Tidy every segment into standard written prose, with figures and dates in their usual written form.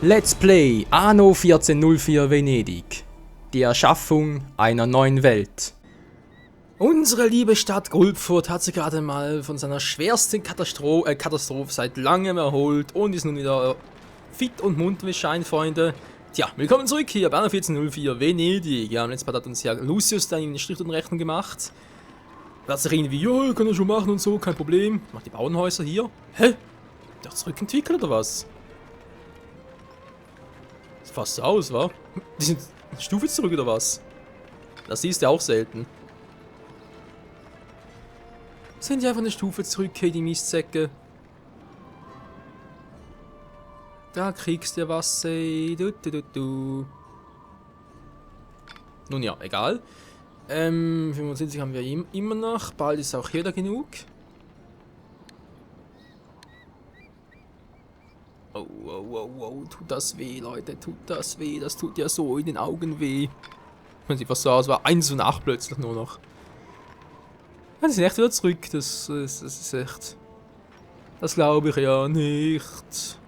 Let's Play Anno 1404 Venedig. Die Erschaffung einer neuen Welt. Unsere liebe Stadt Gulpfurt hat sich gerade mal von seiner schwersten Katastrophe seit langem erholt und ist nun wieder fit und munter, wie scheint, Freunde. Tja, willkommen zurück hier bei Anno 1404 Venedig. Ja, am letzten Mal hat uns ja Lucius dann eine Strich und Rechnung gemacht. Da hat sich irgendwie, ja, kann er schon machen und so, kein Problem. Macht die Bauernhäuser hier. Hä? Doch zurückentwickelt oder was? Das sieht fast so aus, wa? Die sind eine Stufe zurück oder was? Das siehst du ja auch selten. Sind die einfach eine Stufe zurück, hey, die Mistsäcke? Da kriegst du was, ey. Du. Nun ja, egal. 75 haben wir immer noch. Bald ist auch hier da genug. Oh, tut das weh, Leute, tut das weh. Das tut ja so in den Augen weh. Man sieht fast so aus, war 1 und 8 plötzlich nur noch. Ja, die sind echt wieder zurück, das ist echt... Das glaube ich ja nicht.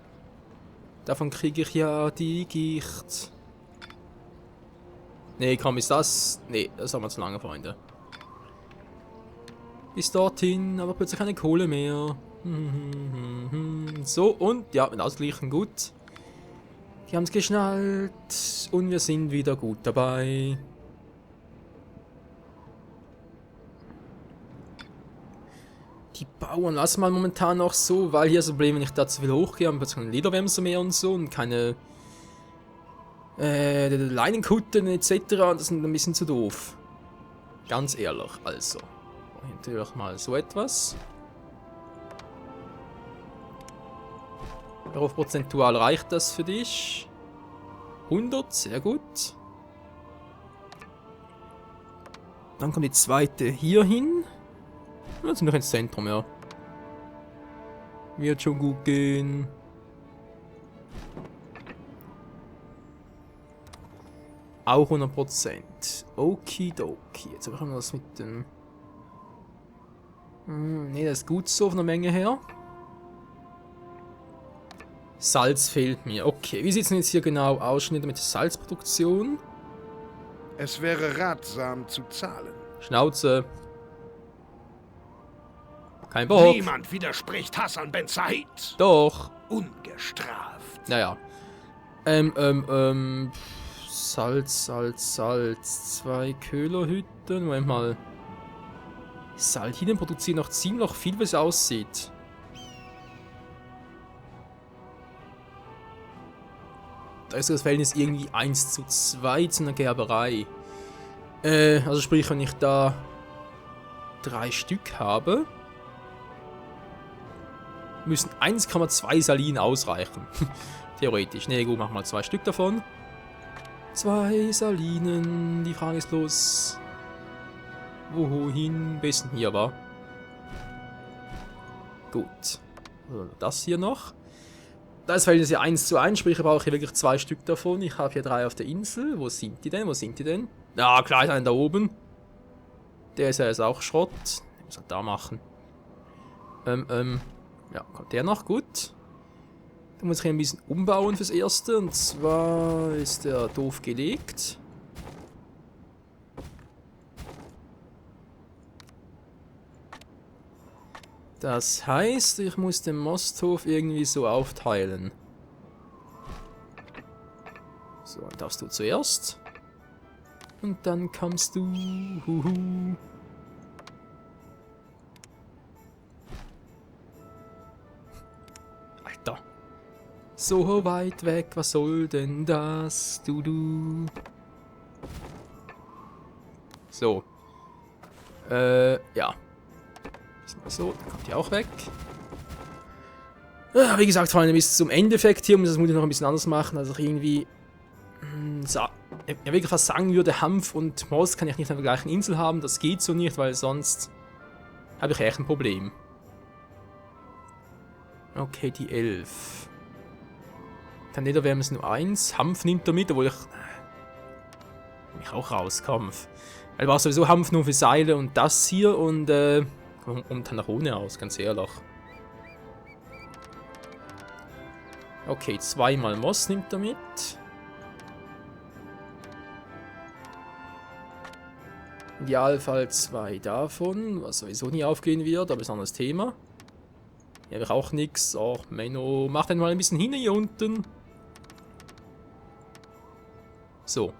Davon kriege ich ja die Gicht. Nee, komm, ist das... Nee, das haben wir zu lange, Freunde. Bis dorthin, aber plötzlich keine Kohle mehr. So, und ja, mit Ausgleichen gut. Die haben es geschnallt und wir sind wieder gut dabei. Die Bauern lassen wir momentan noch so, weil hier das Problem, wenn ich da zu viel hochgehe, haben wir plötzlich keine Lederwämser mehr und so und keine Leinenkutten etc. Das ist ein bisschen zu doof. Ganz ehrlich, also. Natürlich mal so etwas. Darauf prozentual reicht das für dich. 100, sehr gut. Dann kommt die zweite hier hin. Jetzt sind wir noch ins Zentrum, ja. Wird schon gut gehen. Auch 100%. Okidoki. Jetzt haben wir das mit dem... Ne, das ist gut so von der Menge her. Salz fehlt mir. Okay, wie sieht es denn jetzt hier genau aus? Mit der Salzproduktion? Es wäre ratsam zu zahlen. Schnauze. Kein Bock. Niemand widerspricht Hassan Ben Said. Doch. Ungestraft. Naja. Salz. 2 Köhlerhütten. Moment mal. Saltinen produzieren noch ziemlich viel, wie es aussieht. Da ist das Verhältnis irgendwie 1:2 zu einer Gerberei. Also sprich, wenn ich da 3 Stück habe, müssen 1,2 Salinen ausreichen. Theoretisch. Ne, gut, mach mal 2 Stück davon. 2 Salinen. Die Frage ist bloß, wohin? Besten hier war. Gut. Also das hier noch. Das Verhältnis ja 1:1, sprich, ich brauche hier wirklich 2 Stück davon. Ich habe hier 3 auf der Insel. Wo sind die denn? Ja, klar, ist einer da oben. Der ist ja jetzt auch Schrott. Den muss halt da machen. Ja, kommt der noch? Gut. Dann muss ich hier ein bisschen umbauen fürs Erste. Und zwar ist der doof gelegt. Das heißt, ich muss den Mosthof irgendwie so aufteilen. So, dann darfst du zuerst. Und dann kommst du. Alter. So weit weg, was soll denn das? Du. So. Ja. So, dann kommt die auch weg. Ja, wie gesagt, Freunde, bis zum Endeffekt hier muss ich noch ein bisschen anders machen. Also irgendwie... ja, wirklich fast sagen würde, Hanf und Most kann ich nicht auf der gleichen Insel haben. Das geht so nicht, weil sonst habe ich echt ein Problem. Okay, die 11. Dann Lederwärme ist nur 1. Hanf nimmt er mit, obwohl ich... mich auch rauskomme. Weil war sowieso Hanf nur für Seile und das hier und dann nach ohne aus, ganz ehrlich. Okay, zweimal Moss nimmt er mit. Im Idealfall 2 davon, was sowieso nie aufgehen wird, aber ist ein anderes Thema. Hier habe ich auch nichts. Oh, Menno, mach den mal ein bisschen hin hier unten. So.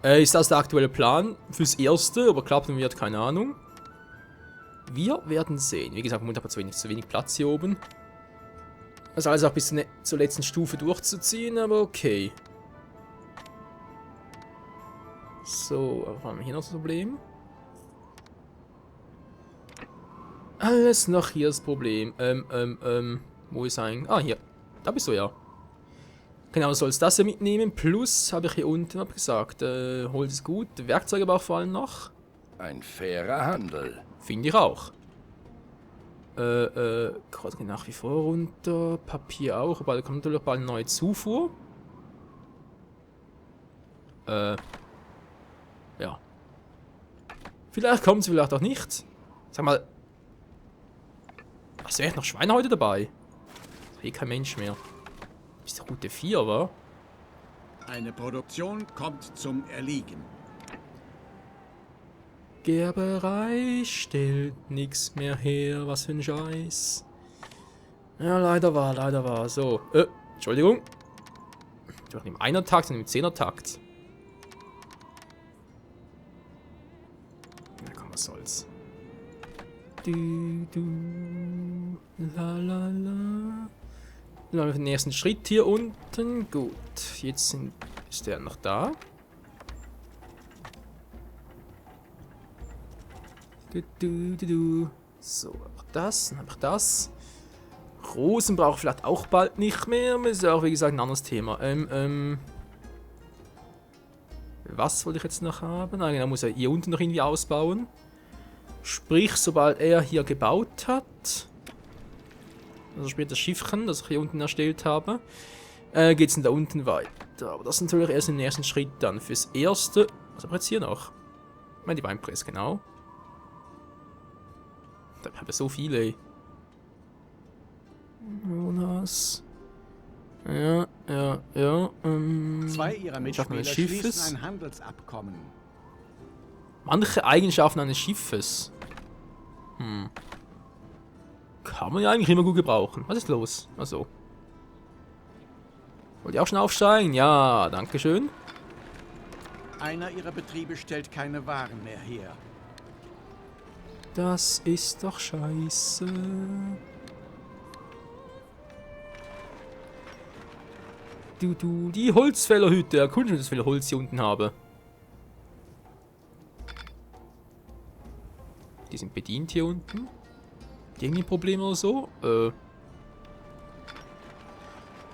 Ist das der aktuelle Plan fürs Erste, aber klappen wird, keine Ahnung. Wir werden sehen. Wie gesagt, momentan hat zu wenig Platz hier oben. Also alles auch bis zur letzten Stufe durchzuziehen, aber okay. So, aber haben wir hier noch das Problem? Alles noch hier das Problem. Wo ist eigentlich? Ah, hier. Da bist du ja. Genau, sollst das ja mitnehmen. Plus habe ich hier unten abgesagt. Holz ist gut. Werkzeuge aber auch vor allem noch. Ein fairer Handel. Finde ich auch. Gerade geht nach wie vor runter. Papier auch. Aber da kommt natürlich bald eine neue Zufuhr. Ja. Vielleicht kommt sie, vielleicht auch nicht. Sag mal. Was wäre echt noch Schweine heute dabei? Ist eh kein Mensch mehr. Ist die Route 4, wa? Eine Produktion kommt zum Erliegen. Gerberei stellt nix mehr her, was für ein Scheiß. Ja, leider war. So, Entschuldigung. Doch nicht im Einer-Takt, sondern im Zehner-Takt. Na komm, was soll's. La. Dann haben wir den nächsten Schritt hier unten. Gut, jetzt ist der noch da. So, auch das, dann habe ich das. Rosen brauche ich vielleicht auch bald nicht mehr. Das ist ja auch, wie gesagt, ein anderes Thema. Was wollte ich jetzt noch haben? Ah, genau, muss er hier unten noch irgendwie ausbauen. Sprich, sobald er hier gebaut hat, also später das Schiffchen, das ich hier unten erstellt habe, geht es dann da unten weiter. Aber das ist natürlich erst im nächsten Schritt dann. Fürs Erste, was haben wir jetzt hier noch? Ich meine die Weinpresse, genau. Da haben wir so viele. Jonas. Ja. Zwei ihrer Mitspieler schließen ein Handelsabkommen. Manche Eigenschaften eines Schiffes. Kann man ja eigentlich immer gut gebrauchen. Was ist los? Also. Wollt ihr auch schon aufsteigen? Ja, dankeschön. Einer ihrer Betriebe stellt keine Waren mehr her. Das ist doch scheiße. Die Holzfällerhütte. Erkunde, dass ich viel Holz hier unten habe. Die sind bedient hier unten. Irgendwie ein Problem oder so?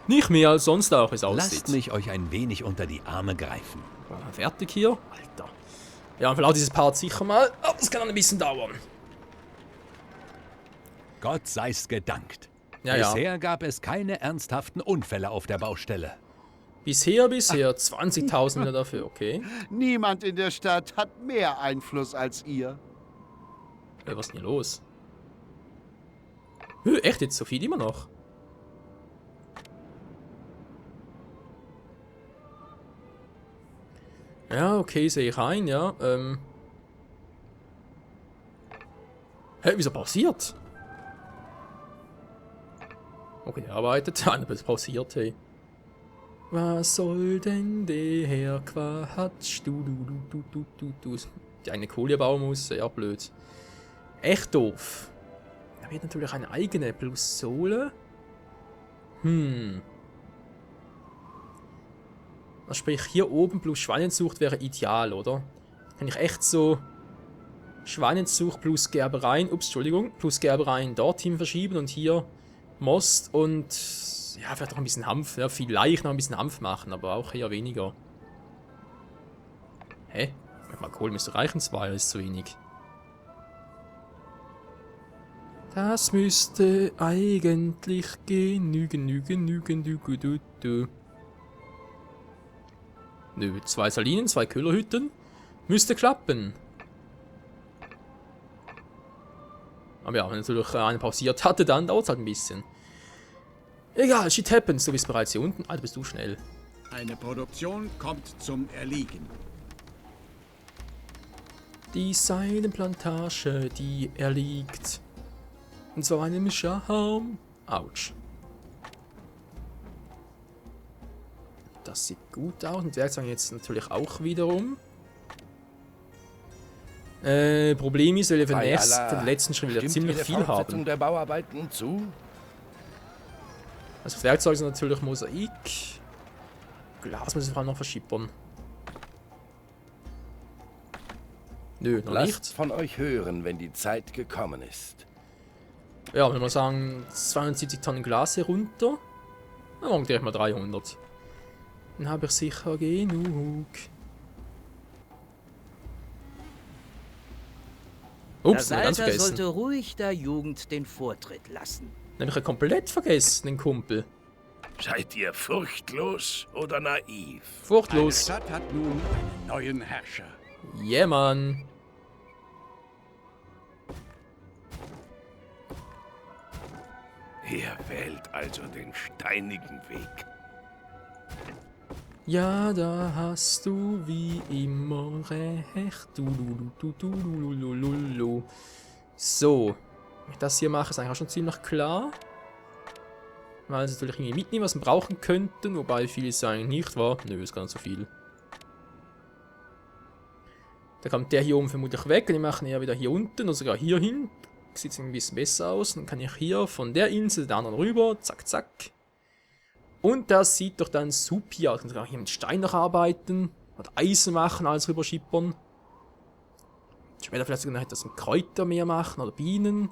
Nicht mehr als sonst auch, wie es aussieht. Lasst mich euch ein wenig unter die Arme greifen. Fertig hier? Alter. Ja, und verlaut dieses Part sicher mal. Aber das kann dann ein bisschen dauern. Gott sei's gedankt. Ja. Bisher gab es keine ernsthaften Unfälle auf der Baustelle. Bisher. 20.000 wieder dafür, okay. Niemand in der Stadt hat mehr Einfluss als ihr. Was ist denn hier los? Echt jetzt so viel immer noch? Ja, okay, sehe ich ein, ja. Hä, wieso pausiert? Okay, er arbeitet. Aber es pausiert, hey. Was soll denn der Quatsch? Du. Die eine Kohle bauen muss, ja blöd. Echt doof. Da wird natürlich eine eigene plus Sohle. Das sprich, hier oben plus Schweinenzucht wäre ideal, oder? Kann ich echt so Schweinenzucht plus Gerbereien, plus Gerbereien dorthin verschieben und hier Most und ja, vielleicht auch ein bisschen Hanf, ja, vielleicht noch ein bisschen Hanf machen, aber auch eher weniger. Hä? Mal Kohle müsste reichen, 2 ist zu wenig. Das müsste eigentlich genügen. Nö, 2 Salinen, 2 Köhlerhütten. Müsste klappen. Aber ja, wenn natürlich eine pausiert hatte, dann dauert es halt ein bisschen. Egal, shit happens. Du bist bereits hier unten. Alter, bist du schnell. Eine Produktion kommt zum Erliegen. Die Seidenplantage, die erliegt. Und zwar einem Scham. Autsch. Das sieht gut aus. Und Werkzeug jetzt natürlich auch wiederum. Problem ist, weil wir für den letzten Schritt wieder ziemlich viel haben. Der Bauarbeiten zu? Also Werkzeug sind natürlich Mosaik. Glas muss ich vor allem noch verschippern. Nö, noch Lasst nicht. von euch hören, wenn die Zeit gekommen ist. Ja, wenn wir sagen 72 Tonnen Glas hier runter, dann machen wir gleich mal 300. Dann habe ich sicher genug. Ups, Das hab ich ganz Alter vergessen. sollte ruhig der Jugend den Vortritt lassen. Den habe ich ja komplett vergessen, den Kumpel. Seid ihr furchtlos oder naiv? Eine Furchtlos. Stadt hat nun einen neuen Herrscher. Yeah, Mann. Ihr wählt also den steinigen Weg. Ja, da hast du wie immer recht. Du. So. Wenn ich das hier mache, ist eigentlich auch schon ziemlich klar. Weil es natürlich irgendwie mitnehmen, was wir brauchen könnten. Wobei vieles eigentlich nicht war. Nö, ist gar nicht so viel. Da kommt der hier oben vermutlich weg. Und die machen eher wieder hier unten oder sogar hier hin. Sieht ein bisschen besser aus. Dann kann ich hier von der Insel der anderen rüber. Zack, zack. Und das sieht doch dann super aus. Ich kann hier mit Stein noch arbeiten. Oder Eisen machen, alles rüber schippern. Später vielleicht sogar noch etwas mit Kräuter mehr machen oder Bienen.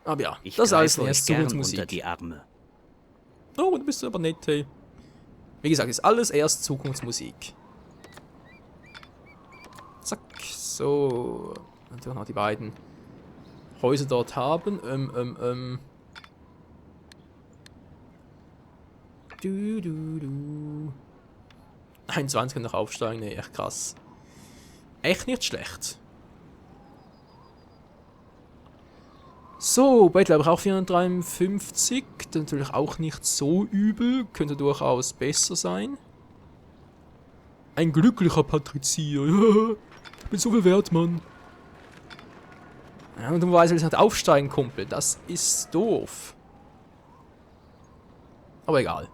Aber ja, Ich das ist alles greife euch erst gern unter Zukunftsmusik. die Arme. Oh, du bist aber nett, hey. Wie gesagt, ist alles erst Zukunftsmusik. Zack, so. Natürlich noch die beiden Häuser dort haben. Du. 21 noch aufsteigen, ne, echt krass. Echt nicht schlecht. So, Battle habe ich auch 453. Das ist natürlich auch nicht so übel. Könnte durchaus besser sein. Ein glücklicher Patrizier. Ja, ich bin so viel wert, Mann. Ja, und du weißt, willst nicht aufsteigen, Kumpel. Das ist doof. Aber egal.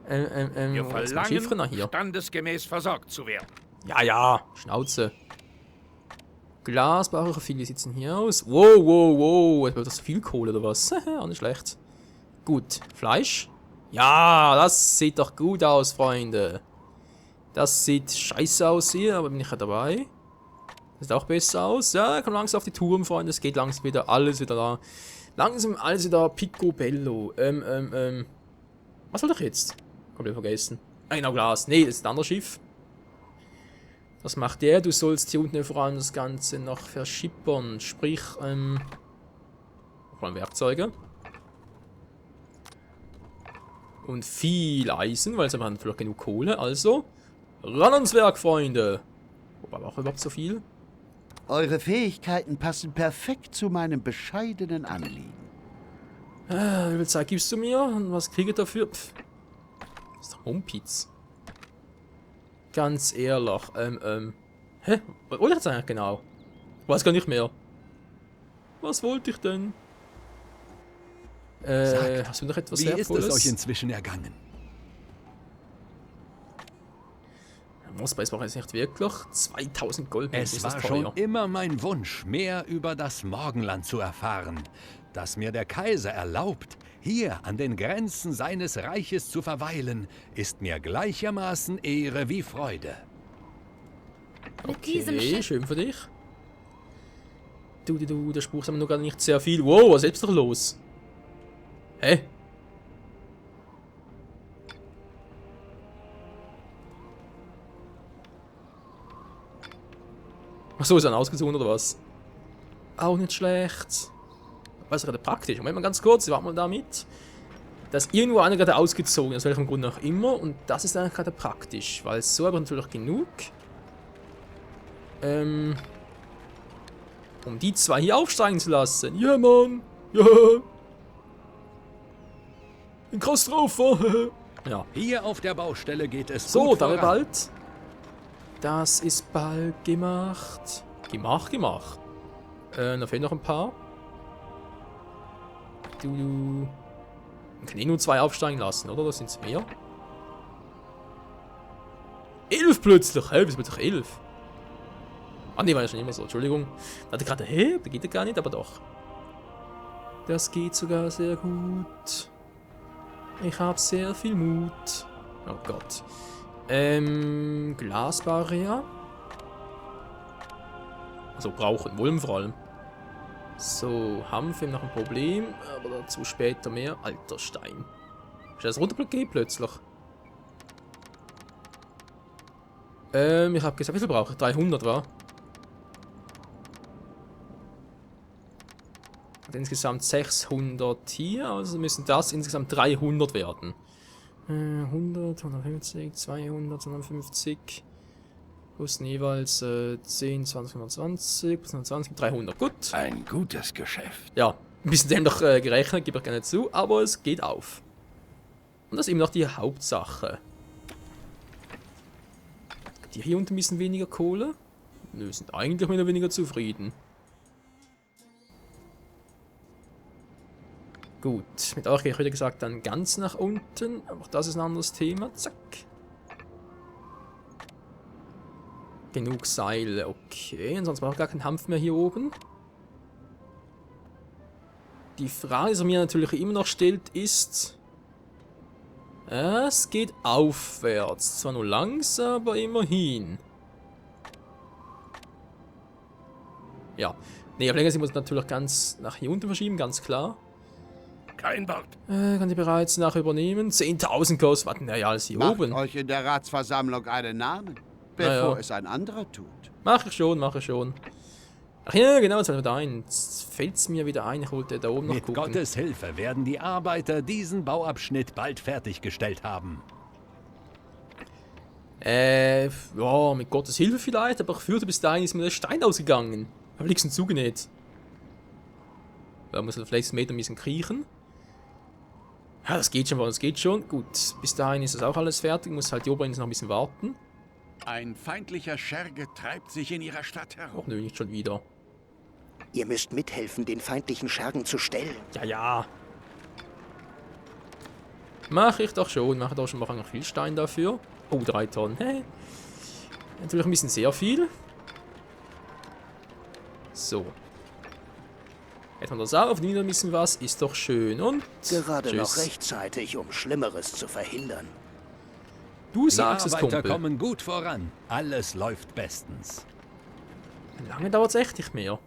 Wir wo ist mein Schiffrenner hier? standesgemäß versorgt zu werden. Ja, Schnauze. Glas brauche ich viel, wie sieht's denn hier aus? Wow. Jetzt wird das viel Kohle oder was? Auch nicht schlecht. Gut, Fleisch? Ja, das sieht doch gut aus, Freunde. Das sieht scheiße aus hier, aber bin ich ja dabei. Das sieht auch besser aus. Ja, komm langsam auf die Touren, Freunde. Es geht langsam wieder, alles wieder da. Langsam alles wieder picobello. Was wollte ich jetzt? Komplett vergessen. Genau, Glas. Nee, das ist ein anderes Schiff. Was macht der? Du sollst hier unten vor allem das Ganze noch verschippern. Sprich, vor allem Werkzeuge. Und viel Eisen, weil sie haben vielleicht genug Kohle. Also, ran ans Werk, Freunde. Wobei auch überhaupt so viel. Eure Fähigkeiten passen perfekt zu meinem bescheidenen Anliegen. Wie viel Zeit gibst du mir? Und was kriege ich dafür? Pff. Das ist doch Mumpitz. Ganz ehrlich, Hä? Was wollte ich jetzt eigentlich genau? Ich weiß gar nicht mehr. Was wollte ich denn? Sagt, hast du noch etwas Wie ist Wertvolles? es euch inzwischen ergangen? Mosspreis braucht jetzt nicht wirklich. 2000 Gold. Es ist das war teuer. schon immer mein Wunsch, mehr über das Morgenland zu erfahren, dass mir der Kaiser erlaubt, hier an den Grenzen seines Reiches zu verweilen, ist mir gleichermaßen Ehre wie Freude. Mit diesem Okay, Schiff. schön für dich. Du, der Spruch ist aber noch gar nicht sehr viel. Wow, was ist jetzt doch los? Hä? Achso, ist er ausgezogen oder was? Auch nicht schlecht. Was ist gerade praktisch? Moment mal ganz kurz, warten wir damit. Da ist irgendwo einer gerade ausgezogen, aus welchem Grund auch immer. Und das ist eigentlich gerade praktisch, weil so habe ich natürlich genug. Um die zwei hier aufsteigen zu lassen. Ja, Mann. Ja. Ein Katastrophe. Ja. Hier auf der Baustelle geht es So, gut da wir voran. bald. Das ist bald gemacht. Gemacht. Da fehlen noch ein paar. Man kann eh nur 2 aufsteigen lassen, oder? Das sind mehr. 11 plötzlich. Hä, wieso doch 11? Ah, ne, war ja schon immer so. Entschuldigung. Da hatte gerade, hä? Da geht ja gar nicht, aber doch. Das geht sogar sehr gut. Ich habe sehr viel Mut. Oh Gott. Glasbarriere. Also brauchen, wollen vor allem. So, Hanf noch ein Problem, aber dazu später mehr. Alter Stein. Ist das runtergeht plötzlich? Ich habe gesagt, wie viel brauche ich? 300, war? Und insgesamt 600 hier, also müssen das insgesamt 300 werden. 100, 150, 200, 250. Plus jeweils 10, 20, 120, plus 120, 300. Gut. Ein gutes Geschäft. Ja, ein bisschen dem noch gerechnet, gebe ich gerne zu, aber es geht auf. Und das ist eben noch die Hauptsache. Die hier unten ein bisschen weniger Kohle. Nö, sind eigentlich mehr oder weniger zufrieden. Gut, mit euch gehe ich wieder gesagt dann ganz nach unten. Aber auch das ist ein anderes Thema. Zack. Genug Seile, okay. Ansonsten brauche ich gar keinen Hanf mehr hier oben. Die Frage, die sich mir natürlich immer noch stellt, ist... Es geht aufwärts. Zwar nur langsam, aber immerhin. Ja. Ne, auf länger sind wir uns natürlich ganz nach hier unten verschieben, ganz klar. Kein Wort. Kann die bereits nachher übernehmen? 10.000 kostet. Was denn ja alles hier Macht oben? euch in der Ratsversammlung einen Namen, bevor ja. es ein anderer tut. Mach ich schon. Ach ja, genau, jetzt fällt mir da ein. Jetzt fällt's mir wieder ein, ich wollte da oben noch Mit gucken. Gottes Hilfe werden die Arbeiter diesen Bauabschnitt bald fertiggestellt haben. Ja, mit Gottes Hilfe vielleicht, aber ich fürchte, bis dahin ist mir der Stein ausgegangen. Habe nichts zugenäht. Da muss er vielleicht einen Meter ein bisschen kriechen. Ja, das geht schon, Gut, bis dahin ist das auch alles fertig. Muss halt die Oberinsel noch ein bisschen warten. Ein feindlicher Scherge treibt sich in ihrer Stadt herum. Och nö, nicht schon wieder. Ihr müsst mithelfen, den feindlichen Schergen zu stellen. Ja. Mach ich doch schon. Mache doch schon noch viel Stein dafür. Oh, 3 Tonnen. Hey. Natürlich ein bisschen sehr viel. So. Hätten wir das auch, wieder ein bisschen was. Ist doch schön. Und Gerade tschüss. noch rechtzeitig, um Schlimmeres zu verhindern. Du Die sagst es, Arbeiter Kumpel. kommen gut voran. Alles läuft bestens. Lange dauert es echt nicht mehr.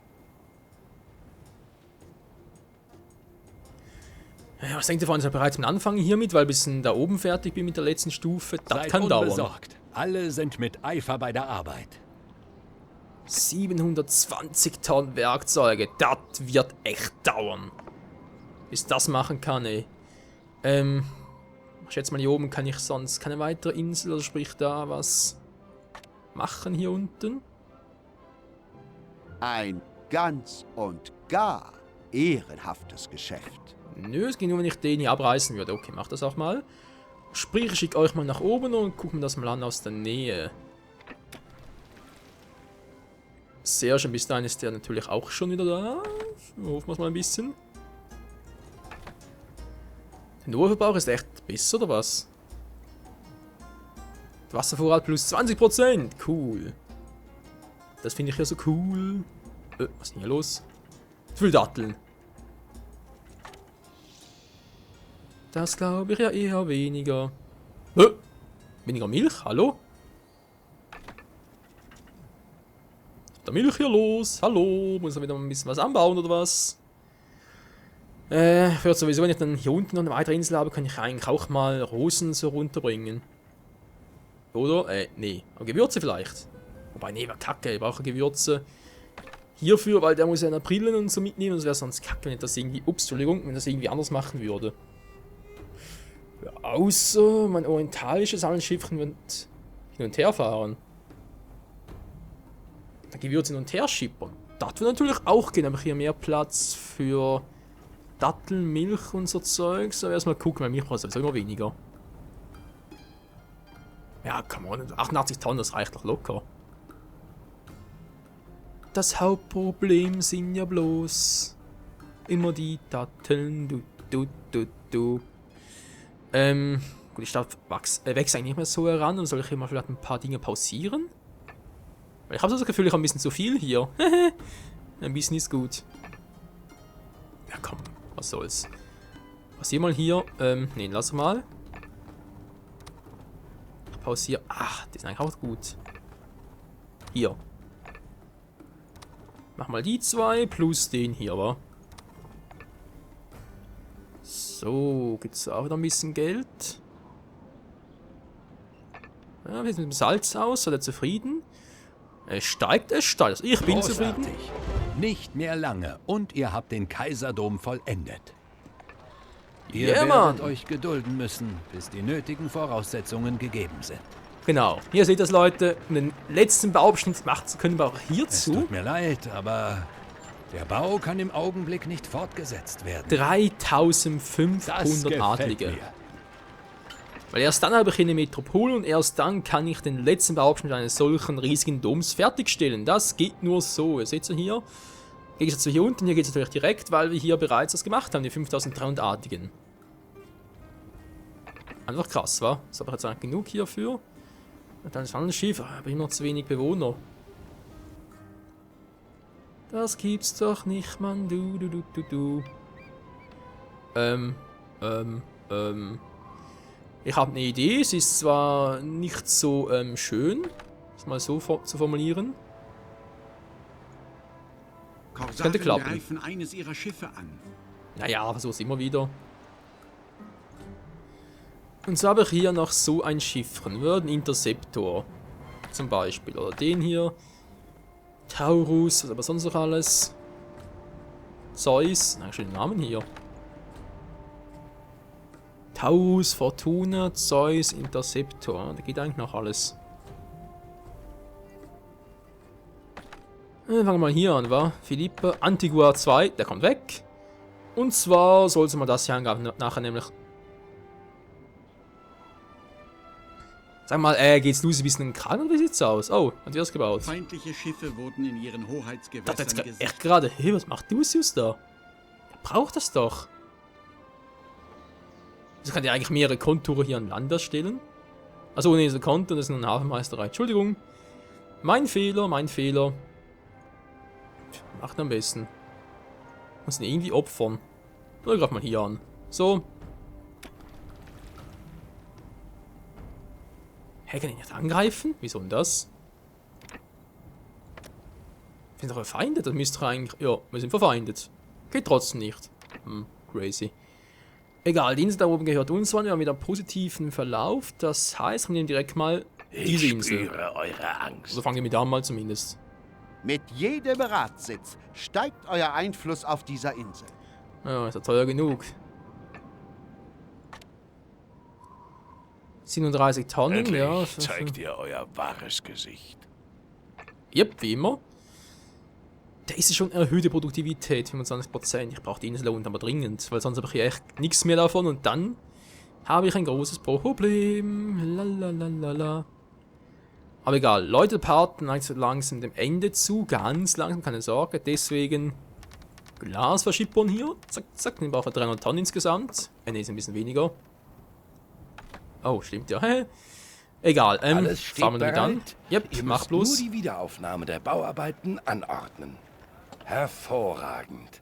Ja, was denkt ihr von uns bereits am Anfang hiermit, weil bis da oben fertig bin mit der letzten Stufe? Das Seid kann dauern. unbesorgt. Alle sind mit Eifer bei der Arbeit. 720 Tonnen Werkzeuge. Das wird echt dauern. Bis das machen kann, ey. Ich schätze mal, hier oben kann ich sonst keine weitere Insel, also sprich da was machen hier unten. Ein ganz und gar ehrenhaftes Geschäft. Nö, es ging nur, wenn ich den hier abreißen würde. Okay, mach das auch mal. Sprich, ich schicke euch mal nach oben und gucken wir das mal an aus der Nähe. Sehr schön, bis dahin ist der natürlich auch schon wieder da. Hoffen wir es mal ein bisschen. Der Nurverbrauch ist echt besser, oder was? Der Wasservorrat plus 20%. Cool. Das finde ich ja so cool. Was ist denn hier los? Zu viel Datteln. Das glaube ich ja eher weniger. Weniger Milch? Hallo? Der Milch hier los. Hallo? Muss er wieder ein bisschen was anbauen oder was? Für sowieso, wenn ich dann hier unten noch eine weitere Insel habe, kann ich eigentlich auch mal Rosen so runterbringen. Oder? Nee. Aber Gewürze vielleicht. Wobei, nee, war kacke. Ich brauche Gewürze hierfür, weil der muss ja einen Brillen und so mitnehmen. Das wäre sonst kacke, wenn ich das irgendwie, Entschuldigung, wenn ich das irgendwie anders machen würde. Ja, außer mein orientalisches Handelsschiff wird hin und her fahren. Dann Gewürze hin und her schippern. Das wird natürlich auch gehen, aber hier mehr Platz für Datteln, Milch und so Zeug. So, erstmal gucken, weil Milch braucht sowieso immer weniger. Ja, come on, 88 Tonnen, das reicht doch locker. Das Hauptproblem sind ja bloß immer die Datteln, du. Gut, die Stadt wächst eigentlich nicht mehr so heran und soll ich hier mal vielleicht ein paar Dinge pausieren? Weil ich habe so das Gefühl, ich habe ein bisschen zu viel hier. Ein bisschen ist gut. Ja komm, was soll's. Pausier mal hier. Nee, lass mal. Ich pausiere. Ach, die sind eigentlich auch gut. Hier. Mach mal die zwei plus den hier, wa? So, gibt's auch wieder ein bisschen Geld. Ja, wie sieht es mit dem Salz aus? Seid ihr zufrieden? Es steigt. Also ich bin zufrieden. Nicht mehr lange und ihr habt den Kaiserdom vollendet. Ihr Yeah, werdet Mann. euch gedulden müssen, bis die nötigen Voraussetzungen gegeben sind. Genau. Hier seht ihr das, Leute. Um den letzten Bauabschnitt machen zu können, wir auch Es hierzu tut mir leid, aber der Bau kann im Augenblick nicht fortgesetzt werden. 3500 Adlige. Weil erst dann habe ich eine Metropole und erst dann kann ich den letzten Bauabschnitt eines solchen riesigen Doms fertigstellen. Das geht nur so. Ihr seht es hier. Geht es hier unten, hier geht es natürlich direkt, weil wir hier bereits das gemacht haben, die 5300 Adligen. Einfach krass, wa? Das habe ich jetzt eigentlich genug hierfür. Und dann ist alles schief, aber immer zu wenig Bewohner. Das gibt's doch nicht, Mann. Du. Ich habe eine Idee. Es ist zwar nicht so schön, das mal so zu formulieren. Könnte klappen. Greifen eines ihrer Schiffe an. Naja, versuch's immer wieder. Und so habe ich hier noch so ein Schiff drin. Ein Interceptor. Zum Beispiel. Oder den hier. Taurus, was aber sonst noch alles. Zeus. Na, schon den Namen hier. Taurus, Fortuna, Zeus, Interceptor. Da geht eigentlich noch alles. Fangen wir mal hier an, wa? Philippe, Antigua 2, der kommt weg. Und zwar sollte man das hier nachher nämlich. Sag mal, geht's Lucy ein bisschen in den Kragen oder wie sieht's aus? Oh, hat die das gebaut? Feindliche Schiffe wurden in ihren Das Hoheitsgewässern jetzt gesichtet. echt gerade. Hey, was macht Lucius da? Der braucht das doch. Das kann ja eigentlich mehrere Konturen hier an Land erstellen. Achso, nee, so Konto, das ist eine Hafenmeisterei. Entschuldigung. Mein Fehler. Macht am besten. Muss ihn irgendwie opfern. Oder greif mal hier an. So. Hä, kann ich nicht angreifen? Wieso denn das? Wir sind doch verfeindet, das müsste eigentlich. Ja, wir sind verfeindet. Geht trotzdem nicht. Crazy. Egal, die Insel da oben gehört uns, waren wir mit einem positiven Verlauf. Das heißt, wir nehmen direkt mal diese Insel. spüre eure Angst. Also fangen wir mit da mal zumindest. Mit jedem Ratssitz steigt euer Einfluss auf dieser Insel. Ja, ist ja teuer genug. 37 Tonnen, Endlich ja. zeigt ihr euer wahres Gesicht. Yep, wie immer. Da ist schon erhöhte Produktivität, 25%. Ich brauche die Insel unten aber dringend, weil sonst habe ich hier echt nichts mehr davon und dann habe ich ein großes Problem. Lalalala. Aber egal, Leute, Part neigt so langsam dem Ende zu, ganz langsam, keine Sorge, deswegen Glasverschippern hier, zack, zack, den brauchen wir 300 Tonnen insgesamt. Ne, ist ein bisschen weniger. Oh, stimmt ja. Egal, Alles steht fahren wir damit an. bereit. Yep, Ihr mach müsst bloß. nur die Wiederaufnahme der Bauarbeiten anordnen. Hervorragend.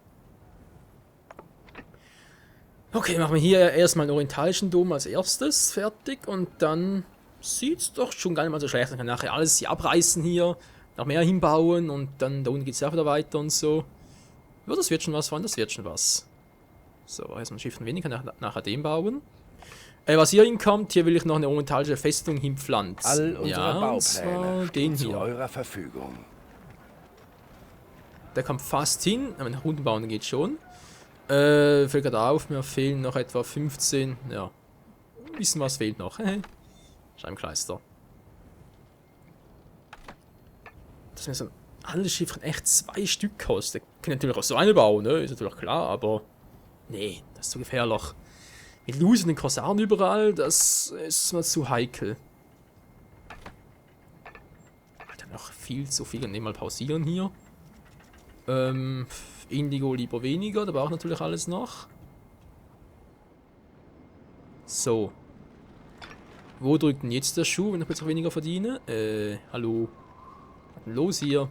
Okay, machen wir hier erstmal den orientalischen Dom als erstes fertig und dann sieht's doch schon gar nicht mal so schlecht. Dann kann nachher alles hier abreißen hier, noch mehr hinbauen und dann da unten geht's ja auch wieder weiter und so. Ja, das wird schon was, Freunde, das wird schon was. So, erstmal ein Schiff weniger, nachher den bauen. Was hier hinkommt, hier will ich noch eine orientalische Festung hinpflanzen. All unsere ja, und zwar Baupläne den stehen zu hier. eurer Verfügung. Der kommt fast hin, aber nach unten bauen geht schon. Fällt gerade auf, mir fehlen noch etwa 15, ja, ein bisschen was fehlt noch. Scheibenkleister. Das sind so alle Schiffe echt 2 Stück kosten. Können natürlich auch so eine bauen, ne? Ist natürlich klar, aber Nee, das ist zu gefährlich. Mit losenden Korsaren überall, das ist mal zu heikel. Alter, noch viel zu viel. Nehmen mal pausieren hier. Indigo lieber weniger, da braucht natürlich alles noch. So. Wo drückt denn jetzt der Schuh, wenn ich jetzt noch weniger verdiene? Hallo. Was ist denn los hier?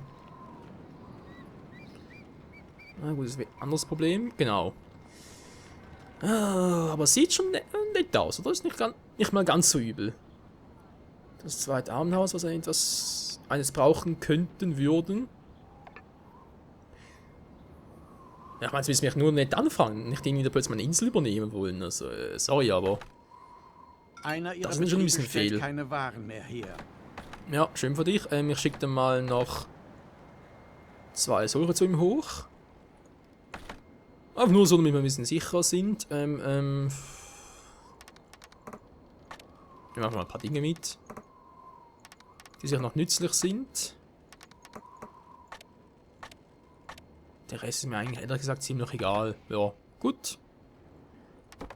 Na gut, das ist ein anderes Problem. Genau. Ah, aber sieht schon nett aus, oder? Ist nicht mal ganz so übel. Das zweite Armenhaus, was eines brauchen könnten, würden. Ja, ich meine, jetzt müssen wir nur nicht anfangen. Nicht irgendwie plötzlich mal eine Insel übernehmen wollen. Also, sorry, aber... Einer ihrer Das ist schon ein bisschen Betriebe stellt viel. keine Waren mehr her. Ja, schön für dich. Ich schicke dann mal noch 2 solche zu ihm hoch. Aber nur so, damit wir ein bisschen sicherer sind. Wir machen mal ein paar Dinge mit, die sich noch nützlich sind. Der Rest ist mir eigentlich ehrlich gesagt ziemlich egal. Ja, gut.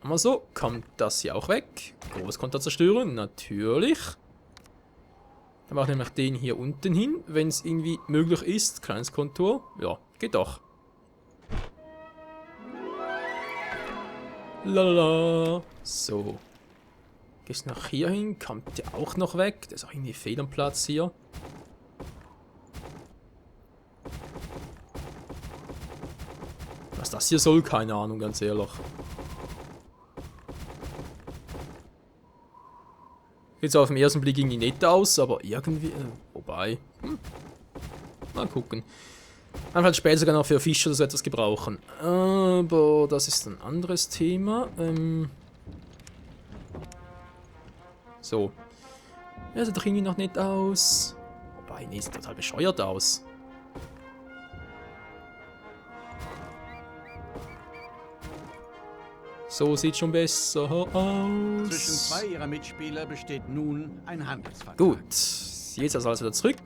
Machen wir so. Kommt das hier auch weg. Großkonter zerstören, natürlich. Dann mache ich nämlich den hier unten hin, wenn es irgendwie möglich ist. Kleines Kontur. Ja, geht doch. Lalala. So. Gehst nach hier hin. Kommt der auch noch weg. Der ist auch irgendwie fehl am Platz hier. Was das hier soll, keine Ahnung, ganz ehrlich. Jetzt auf den ersten Blick irgendwie nett aus, aber irgendwie... wobei... Mal gucken. Man kann später sogar noch für Fische oder so etwas gebrauchen. Aber das ist ein anderes Thema. So. Ja, sieht doch irgendwie noch nett aus. Wobei, nee, sieht total bescheuert aus. So sieht schon besser aus. Zwischen 2 ihrer Mitspieler besteht nun ein Handelsvertrag. Gut, jetzt also alles wieder zurück.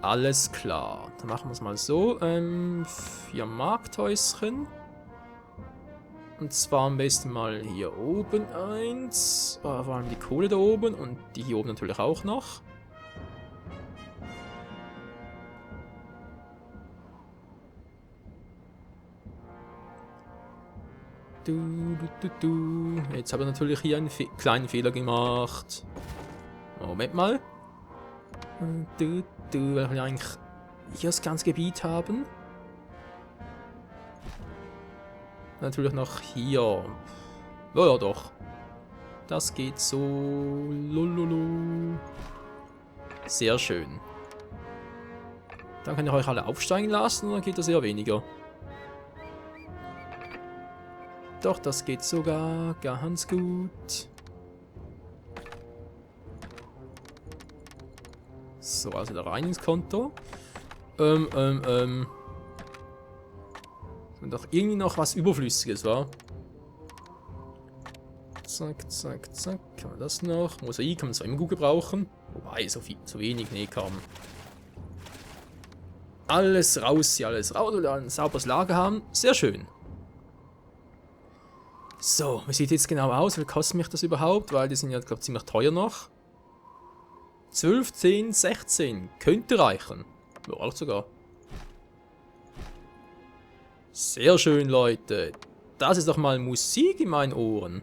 Alles klar, dann machen wir es mal so. 4 Markthäuschen. Und zwar am besten mal hier oben eins. Vor allem die Kohle da oben und die hier oben natürlich auch noch. Jetzt habe ich natürlich hier einen kleinen Fehler gemacht. Moment mal. Weil wir eigentlich hier das ganze Gebiet haben. Natürlich noch hier. Ja, doch. Das geht so. Lululu. Sehr schön. Dann kann ich euch alle aufsteigen lassen und dann geht das eher weniger. Doch, das geht sogar ganz gut. So, also da rein ins Konto. Und doch irgendwie noch was Überflüssiges, war. Zack, zack, zack. Kann man das noch? Mosaik kann man zwar immer gut gebrauchen. Wobei, so wenig, nee, kaum. Alles raus, hier alles raus. Oder ein sauberes Lager haben. Sehr schön. So, wie sieht jetzt genau aus? Wie kostet mich das überhaupt? Weil die sind ja, glaube ich, ziemlich teuer noch. 12, 10, 16. Könnte reichen. Ja, auch sogar. Sehr schön, Leute. Das ist doch mal Musik in meinen Ohren.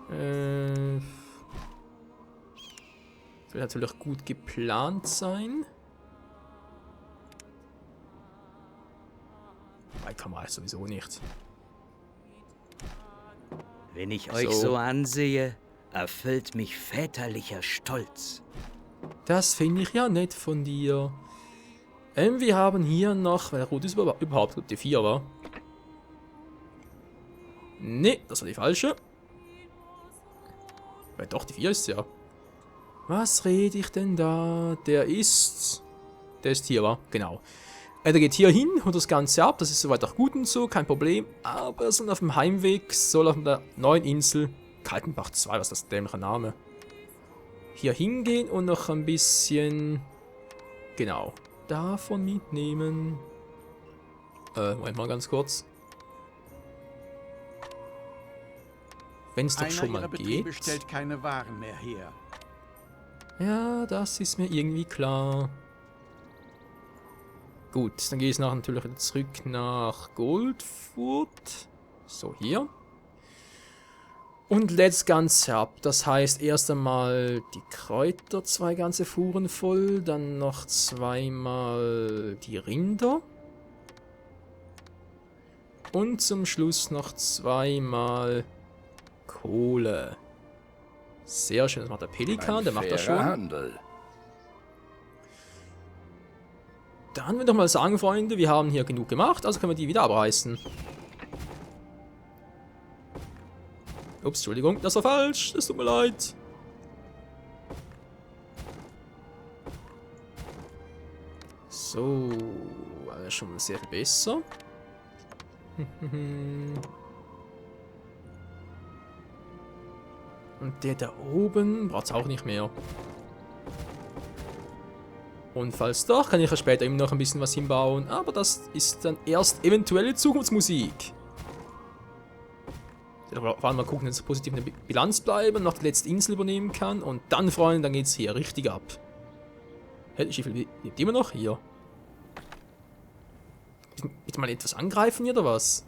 Wird natürlich gut geplant sein. Kann man sowieso nicht. Wenn ich euch so ansehe, erfüllt mich väterlicher Stolz. Das finde ich ja nett von dir. Wir haben hier noch... Welche Route ist überhaupt die 4, war? Ne, das war die falsche. Weil doch, die 4 ist ja. Was rede ich denn da? Der ist hier, war? Genau. Der geht hier hin und das Ganze ab, das ist soweit auch gut und so, kein Problem. Aber so auf dem Heimweg soll auf der neuen Insel, Kaltenbach 2, was ist das dämliche Name? hier hingehen und noch ein bisschen... Genau. Davon mitnehmen. Moment mal ganz kurz. Wenn es doch schon mal geht. Stellt keine Waren mehr her. Ja, das ist mir irgendwie klar. Gut, dann gehe ich natürlich wieder zurück nach Goldfurt. So, hier. Und let's Ganze ab. Das heißt, erst einmal die Kräuter, 2 ganze Fuhren voll. Dann noch 2-mal die Rinder. Und zum Schluss noch 2-mal Kohle. Sehr schön, das macht der Pelikan, der macht das schon. Handel. Dann würde ich mal sagen, Freunde, wir haben hier genug gemacht, also können wir die wieder abreißen. Ups, Entschuldigung, das war falsch, es tut mir leid. So, alles schon sehr viel besser. Und der da oben braucht es auch nicht mehr. Und falls doch, kann ich ja später eben noch ein bisschen was hinbauen. Aber das ist dann erst eventuelle Zukunftsmusik. Vor allem mal gucken, dass wir positiv in der Bilanz bleiben, noch die letzte Insel übernehmen kann. Und dann, Freunde, dann geht es hier richtig ab. Hey, Schiffe lebt immer noch hier. Bitte mal etwas angreifen hier, oder was?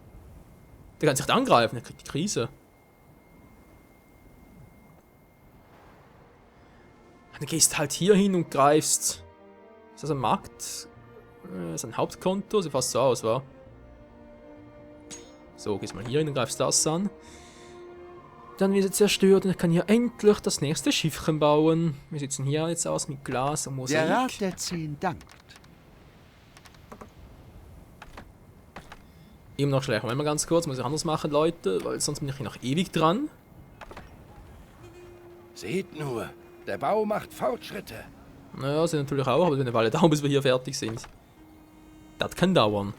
Der kann sich nicht angreifen, der kriegt die Krise. Dann gehst halt hier hin und greifst. Ist das ein Markt? Ist das ein Hauptkonto? Sieht fast so aus, wa? So, gehst mal hier hin und greifst das an. Dann wird es zerstört und ich kann hier endlich das nächste Schiffchen bauen. Wir sitzen hier jetzt aus mit Glas und Mosaik. Der Rat der 10 dankt. Eben noch schlecht. Moment mal ganz kurz, muss ich anders machen, Leute, weil sonst bin ich hier noch ewig dran. Seht nur, der Bau macht Fortschritte. Naja, sind natürlich auch, aber eine Weile dauern, bis wir hier fertig sind. Das kann dauern.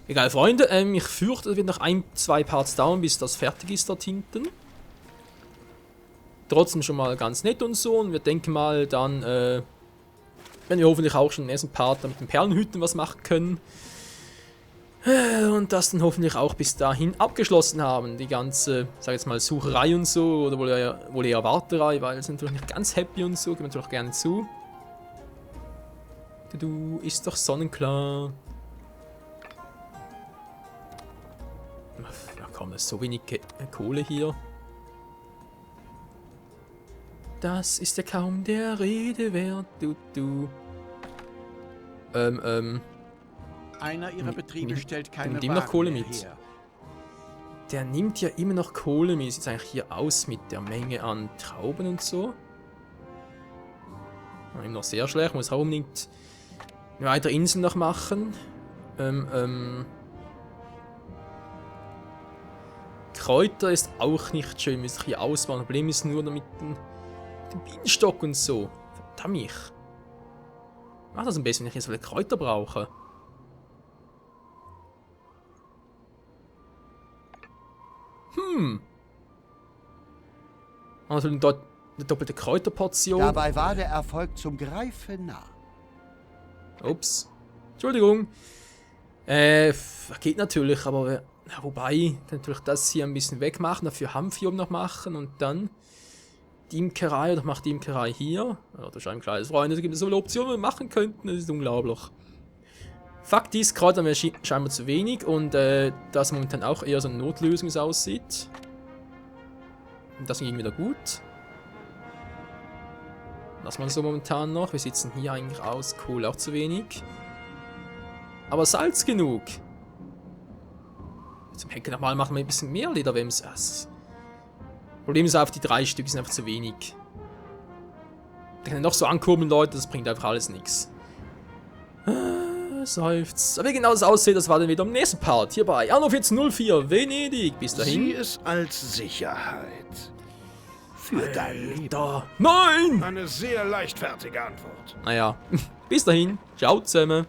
Egal, Freunde, ich fürchte, es wird noch 1-2 Parts dauern, bis das fertig ist dort hinten. Trotzdem schon mal ganz nett und so. Und wir denken mal dann, wenn wir hoffentlich auch schon im ersten Part mit den Perlenhütten was machen können. Und das dann hoffentlich auch bis dahin abgeschlossen haben. Die ganze, sag jetzt mal, Sucherei und so, oder wohl eher Warterei, weil es natürlich nicht ganz happy und so, geben wir natürlich gerne zu. Du, ist doch sonnenklar. Ja komm, das ist so wenig Kohle hier. Das ist ja kaum der Rede wert, du. Einer ihrer Betriebe stellt keine Waren noch Kohle mit. her. Der nimmt ja immer noch Kohle mit. Wie sieht es eigentlich hier aus mit der Menge an Trauben und so? Immer noch sehr schlecht. Muss auch unbedingt eine weitere Insel noch machen. Kräuter ist auch nicht schön, wie sich hier ausbauen. Das Problem ist nur mit dem Bienenstock und so. Verdammt. Mach das am besten, wenn ich jetzt so viele Kräuter brauche. Also dort eine doppelte Kräuterportion. Dabei war der Erfolg zum Greifen nah. Ups. Entschuldigung. Geht natürlich, aber wobei, ich kann natürlich das hier ein bisschen wegmachen, dafür Hanf hier oben noch machen und dann die Imkerei, oder macht die Imkerei hier. Ja, das ist ein kleines Freund, es gibt so viele Optionen, die wir machen könnten, das ist unglaublich. Fakt ist, Kräuter haben wir scheinbar zu wenig und das momentan auch eher so eine Notlösung es aussieht. Und das ging wieder gut. Lass mal so momentan noch. Wir sitzen hier eigentlich aus. Kohle auch zu wenig. Aber Salz genug. Zum Henker nochmal machen wir ein bisschen mehr Lederwemse. Das Problem ist einfach, die 3 Stück sind einfach zu wenig. Da kann noch so ankurbeln, Leute. Das bringt einfach alles nichts. Seufzt. Aber wie genau das aussieht, das war dann wieder im nächsten Part. Hier bei Anno 1404 Venedig. Bis dahin. Sieh es als Sicherheit. Für dein Leben. Da. Nein! Eine sehr leichtfertige Antwort. Naja, bis dahin. Ciao zusammen.